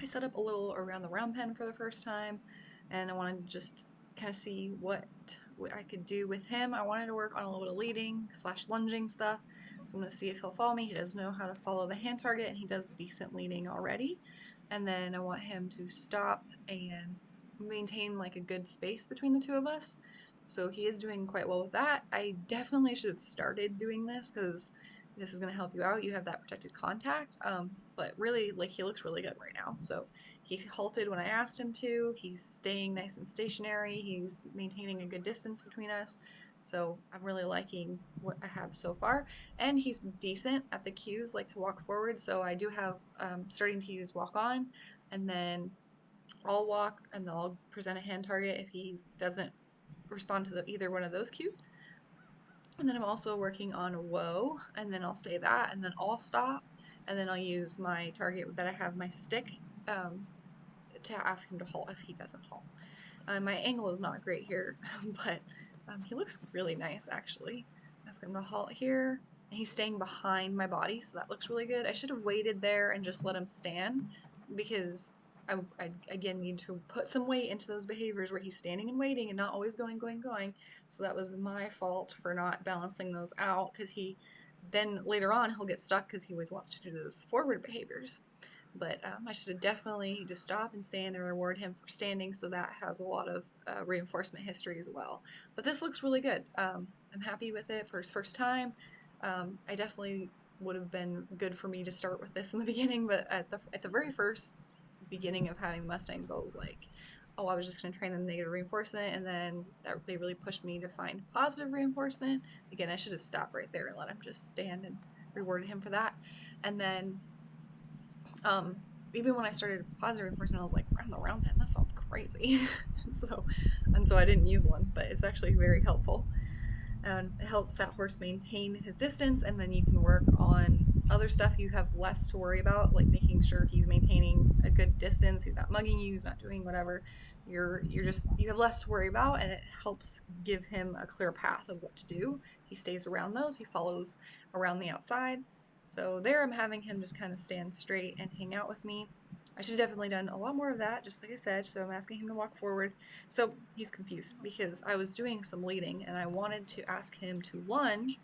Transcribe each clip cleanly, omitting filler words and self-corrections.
I set up a little around the round pen for the first time, and I wanted to just kind of see what I could do with him. I wanted to work on a little bit of leading slash lunging stuff, so I'm going to see if he'll follow me. He does know how to follow the hand target, and he does decent leading already. And then I want him to stop and maintain like a good space between the two of us. So he is doing quite well with that. I definitely should have started doing this because this is going to help you out. You have that protected contact. But really, like, he looks really good right now. So he halted when I asked him to. He's staying nice and stationary. He's maintaining a good distance between us. So I'm really liking what I have so far. And he's decent at the cues, like to walk forward. So I do have starting to use walk on, and then I'll walk and then I'll present a hand target if he doesn't respond to either one of those cues. And then I'm also working on whoa, and then I'll say that, and then I'll stop, and then I'll use my target that I have my stick um, to ask him to halt if he doesn't halt. My angle is not great here, but he looks really nice actually. Ask him to halt here, and he's staying behind my body, so that looks really good. I should have waited there and just let him stand because I again need to put some weight into those behaviors where he's standing and waiting and not always going, going, going. So that was my fault for not balancing those out because he then later on he'll get stuck because he always wants to do those forward behaviors. But I should have definitely just stop and stand and reward him for standing, so that has a lot of reinforcement history as well. But this looks really good. I'm happy with it for his first time. I definitely would have been good for me to start with this in the beginning, but at the very first beginning of having the Mustangs, I was like, oh, I was just going to train them negative reinforcement, and then they really pushed me to find positive reinforcement. Again, I should have stopped right there and let him just stand and rewarded him for that. And then um, even when I started positive reinforcement, I was like, run the round pen, that sounds crazy. so, and so I didn't use one, but it's actually very helpful. And it helps that horse maintain his distance, and then you can work on other stuff you have less to worry about, like making sure he's maintaining a good distance, he's not mugging you, he's not doing whatever. You're just you have less to worry about, and it helps give him a clear path of what to do. He stays around those, he follows around the outside. So there I'm having him just kind of stand straight and hang out with me. I should have definitely done a lot more of that, just like I said, so I'm asking him to walk forward. So he's confused because I was doing some leading and I wanted to ask him to lunge,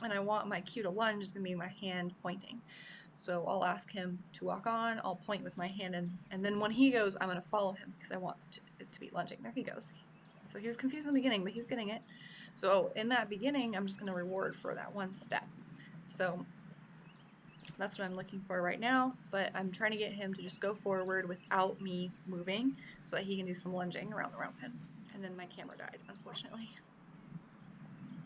and I want my cue to lunge is going to be my hand pointing. So I'll ask him to walk on, I'll point with my hand, and then when he goes, I'm going to follow him because I want it to be lunging. There he goes. So he was confused in the beginning, but he's getting it. So in that beginning, I'm just going to reward for that one step. So that's what I'm looking for right now, but I'm trying to get him to just go forward without me moving so that he can do some lunging around the round pen. And then my camera died, unfortunately.